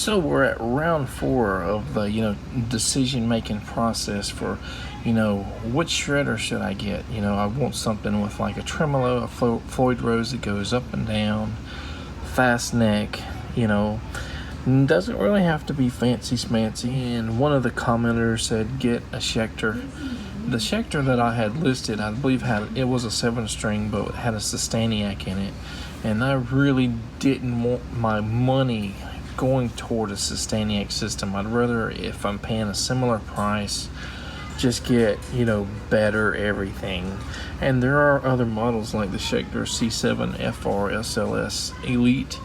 So we're at round 4 of the decision-making process for which shredder should I get. I want something with like a tremolo, a Floyd Rose that goes up and down, fast neck. Doesn't really have to be fancy smancy. And one of the commenters said get a Schecter. The Schecter that I had listed, I believe it was a 7-string, but it had a Sustaniac in it, and I really didn't want my money going toward a Sustaniac system. I'd rather, if I'm paying a similar price, just get better everything. And there are other models like the Schecter C7 FR SLS Elite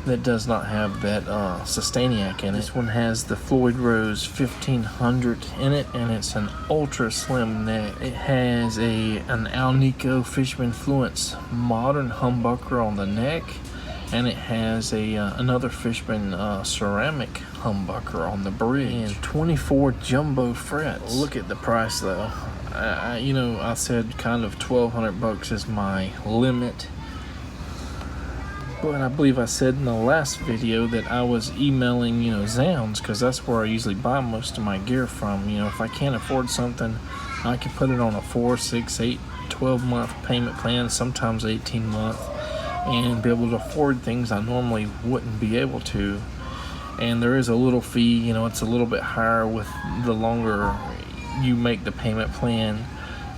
that does not have that Sustaniac in it. This one has the Floyd Rose 1500 in it, and it's an ultra slim neck. It has an Alnico Fishman Fluence modern humbucker on the neck, and it has another Fishman ceramic humbucker on the bridge, and 24 jumbo frets. Look at the price though. I said kind of $1,200 is my limit. But I believe I said in the last video that I was emailing, Zounds, because that's where I usually buy most of my gear from. If I can't afford something, I can put it on a 4, 6, 8, 12-month payment plan, sometimes 18-month, and be able to afford things I normally wouldn't be able to. And there is a little fee, it's a little bit higher with the longer you make the payment plan,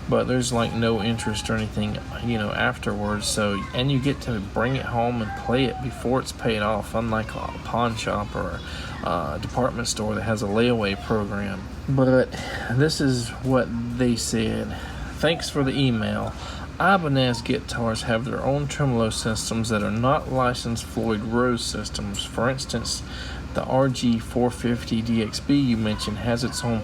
but there's like no interest or anything afterwards. So, and you get to bring it home and play it before it's paid off, unlike a pawn shop or a department store that has a layaway program. But this is what they said. Thanks for the email. Ibanez guitars have their own tremolo systems that are not licensed Floyd Rose systems. For instance, the RG450 DXB you mentioned has its own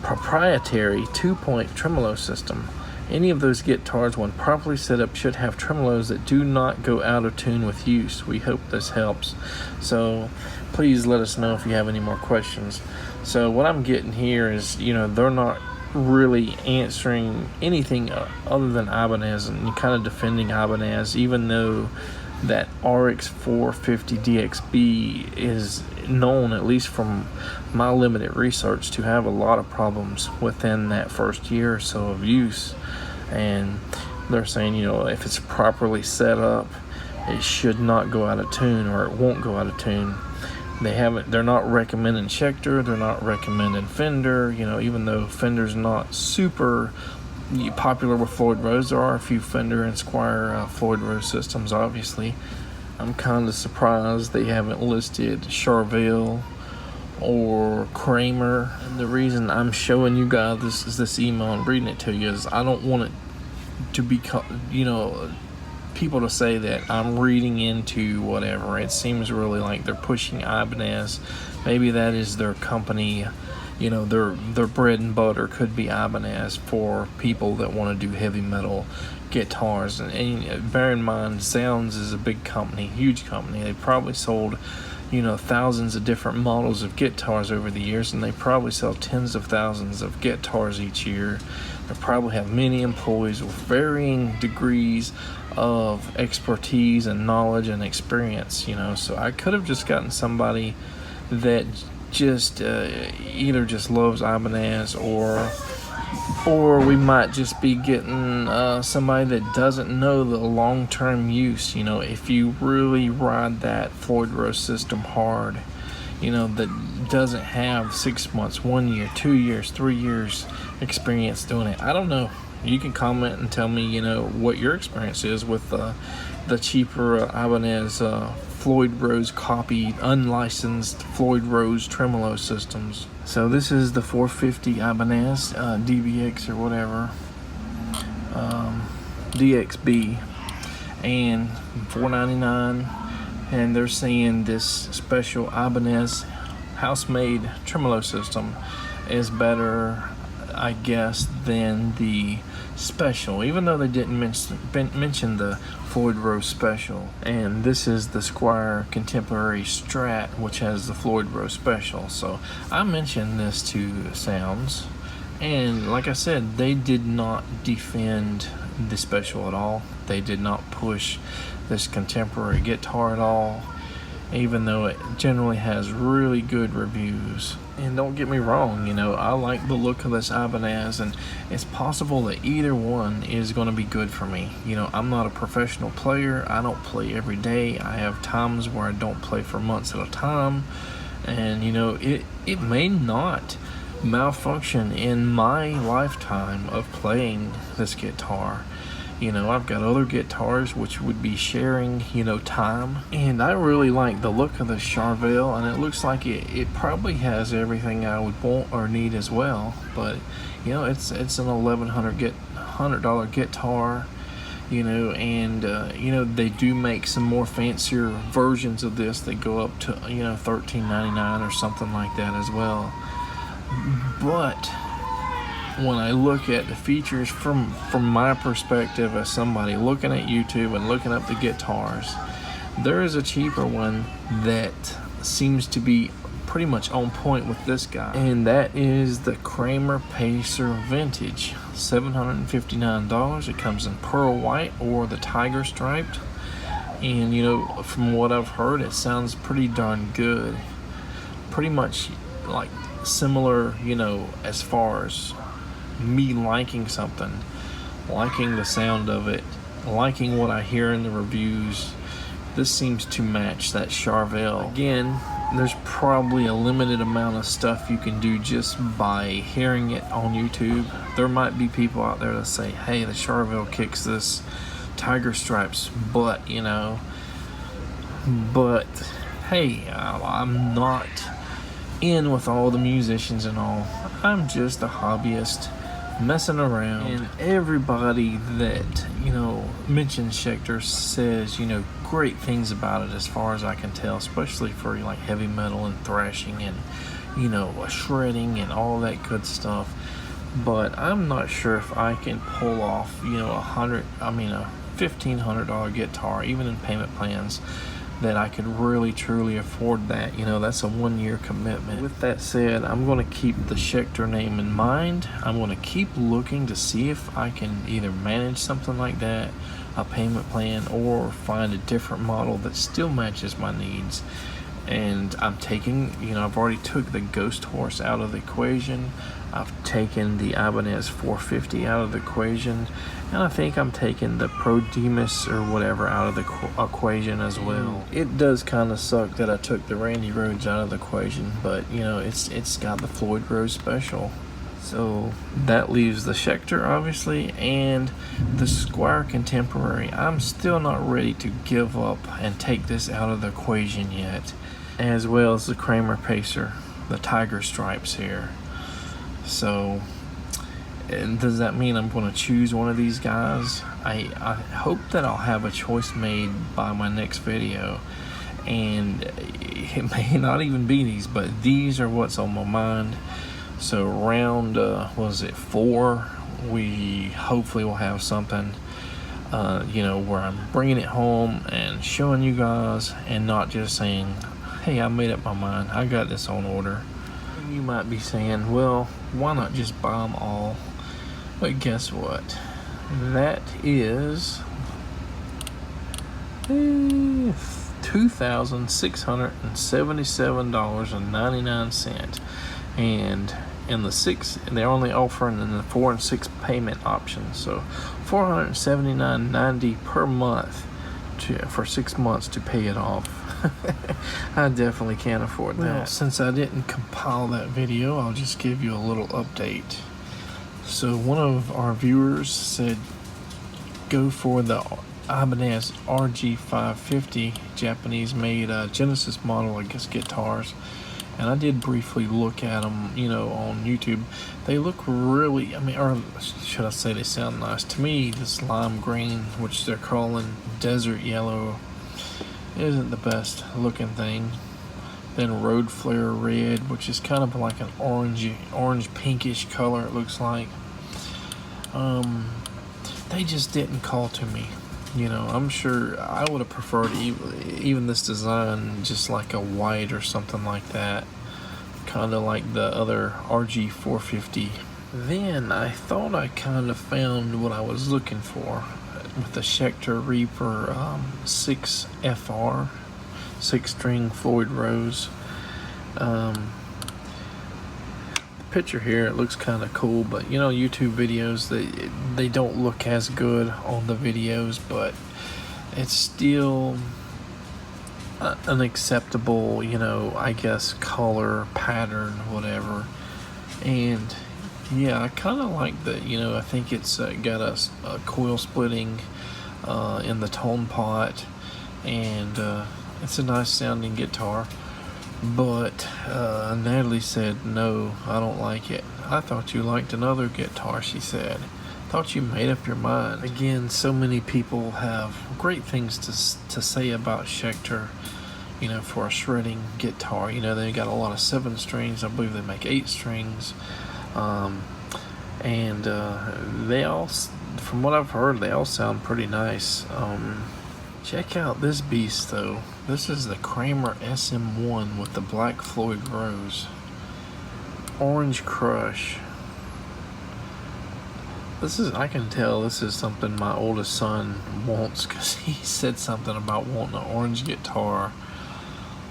proprietary 2-point tremolo system. Any of those guitars, when properly set up, should have tremolos that do not go out of tune with use. We hope this helps. So please let us know if you have any more questions. So what I'm getting here is, they're not really answering anything other than Ibanez, and kind of defending Ibanez, even though that RX 450 DXB is known, at least from my limited research, to have a lot of problems within that first year or so of use. And they're saying, if it's properly set up, it should not go out of tune, or it won't go out of tune. They're not recommending Schecter, they're not recommending Fender, even though Fender's not super popular with Floyd Rose. There are a few Fender and Squire Floyd Rose systems, obviously. I'm kind of surprised they haven't listed Charvel or Kramer. And the reason I'm showing you guys this email and reading it to you is I don't want it to be, people to say that I'm reading into whatever. It seems really like they're pushing Ibanez. Maybe that is their company. Their bread and butter could be Ibanez for people that want to do heavy metal guitars. And bear in mind, Sounds is a big company, huge company. They probably sold, thousands of different models of guitars over the years, and they probably sell tens of thousands of guitars each year. They probably have many employees with varying degrees of expertise and knowledge and experience. So I could have just gotten somebody that just either just loves Ibanez, or we might just be getting somebody that doesn't know the long-term use. If you really ride that Floyd Rose system hard, that doesn't have 6 months, 1 year, 2 years, 3 years experience doing it. I don't know. You can comment and tell me, what your experience is with the cheaper Ibanez Floyd Rose copied, unlicensed Floyd Rose tremolo systems. So this is the 450 Ibanez DBX or whatever, DXB, and $499. And they're saying this special Ibanez house-made tremolo system is better, I guess, than the special, even though they didn't mention the Floyd Rose special. And this is the Squire Contemporary Strat, which has the Floyd Rose special. So I mentioned this to Sounds, and like I said, they did not defend the special at all. They did not push this contemporary guitar at all. even though it generally has really good reviews. And don't get me wrong, you know, I like the look of this Ibanez, and it's possible that either one is going to be good for me. You know, I'm not a professional player. I don't play every day. I have times where I don't play for months at a time, and you know, it may not malfunction in my lifetime of playing this guitar. You know, I've got other guitars which would be sharing, you know, time. And I really like the look of the Charvel, and it looks like it probably has everything I would want or need as well. But, you know, it's an $1,100 guitar, you know, and, you know, they do make some more fancier versions of this. They go up to, you know, $13.99 or something like that as well. But when I look at the features from my perspective as somebody looking at YouTube and looking up the guitars, there is a cheaper one that seems to be pretty much on point with this guy, and that is the Kramer Pacer Vintage, $759. It comes in pearl white or the tiger striped, and you know, from what I've heard, it sounds pretty darn good. Pretty much like similar, you know, as far as me liking something, liking the sound of it, liking what I hear in the reviews. This seems to match that Charvel. Again, there's probably a limited amount of stuff you can do just by hearing it on YouTube. There might be people out there that say, hey, the Charvel kicks this tiger stripes butt, you know. But hey, I'm not in with all the musicians and all. I'm just a hobbyist messing around, and everybody that, you know, mentions Schecter says, you know, great things about it as far as I can tell, especially for like heavy metal and thrashing and, you know, shredding and all that good stuff. But I'm not sure if I can pull off, you know, a $1,500 guitar, even in payment plans, that I could really truly afford that. You know, that's a 1-year commitment. With that said, I'm going to keep the Schecter name in mind. I'm going to keep looking to see if I can either manage something like that, a payment plan, or find a different model that still matches my needs. And I'm taking, you know, I've already took the Ghosthorse out of the equation. I've taken the Ibanez 450 out of the equation, and I think I'm taking the Pro Demus or whatever out of the equation as well. It does kind of suck that I took the Randy Rhoads out of the equation, but you know, it's got the Floyd Rose Special. So that leaves the Schecter, obviously, and the Squire Contemporary. I'm still not ready to give up and take this out of the equation yet, as well as the Kramer Pacer, the tiger stripes here. So, and does that mean I'm going to choose one of these guys? I hope that I'll have a choice made by my next video, and it may not even be these, but these are what's on my mind. So round, was it 4? We hopefully will have something, you know, where I'm bringing it home and showing you guys, and not just saying, hey, I made up my mind, I got this on order. You might be saying, well, why not just buy them all? But guess what? That is $2,677.99, and in the 6, they're only offering in the 4 and 6 payment options, so $479.90 per month for 6 months to pay it off. I definitely can't afford that. Well, since I didn't compile that video, I'll just give you a little update. So one of our viewers said go for the Ibanez RG550, Japanese made Genesis model, I guess, guitars. And I did briefly look at them, you know, on YouTube. They look really, I mean, or should I say they sound nice. To me, this lime green, which they're calling desert yellow, isn't the best looking thing. Then Road Flare red, which is kind of like an orange pinkish color, it looks like. They just didn't call to me. You know, I'm sure I would have preferred even this design just like a white or something like that, kind of like the other RG450. Then I thought I kind of found what I was looking for with the Schecter Reaper 6FR, 6-string Floyd Rose. The picture here, it looks kind of cool, but you know, YouTube videos, they don't look as good on the videos, but it's still an acceptable, you know, I guess, color pattern, whatever. And yeah, I kind of like the, you know, I think it's got a coil splitting in the tone pot, and it's a nice sounding guitar. But Natalie said, no, I don't like it. I thought you liked another guitar, she said. Thought you made up your mind. Again, so many people have great things to say about Schecter, you know, for a shredding guitar. You know, they got a lot of 7 strings. I believe they make 8 strings. And they all, from what I've heard, they all sound pretty nice. Check out this beast though. This is the Kramer SM1 with the black Floyd Rose. Orange Crush. This is, I can tell this is something my oldest son wants, because he said something about wanting an orange guitar.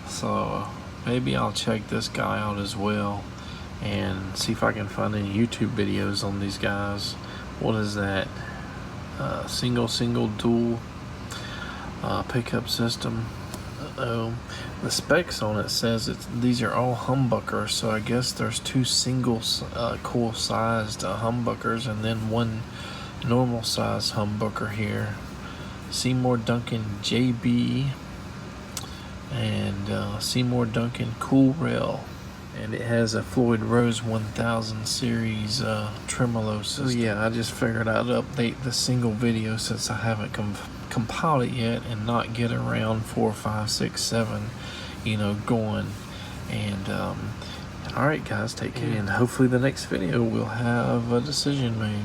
So maybe I'll check this guy out as well and see if I can find any YouTube videos on these guys. What is that? Single dual pickup system. Uh-oh. The specs on it says these are all humbuckers, so I guess there's 2 single coil sized humbuckers and then 1 normal size humbucker here. Seymour Duncan JB and Seymour Duncan Cool Rail. And it has a Floyd Rose 1000 series tremolo system. So yeah, I just figured I'd update the single video since I haven't compiled it yet and not get around 4, 5, 6, 7, you know, going. And alright guys, take care, and hopefully the next video we'll have a decision made.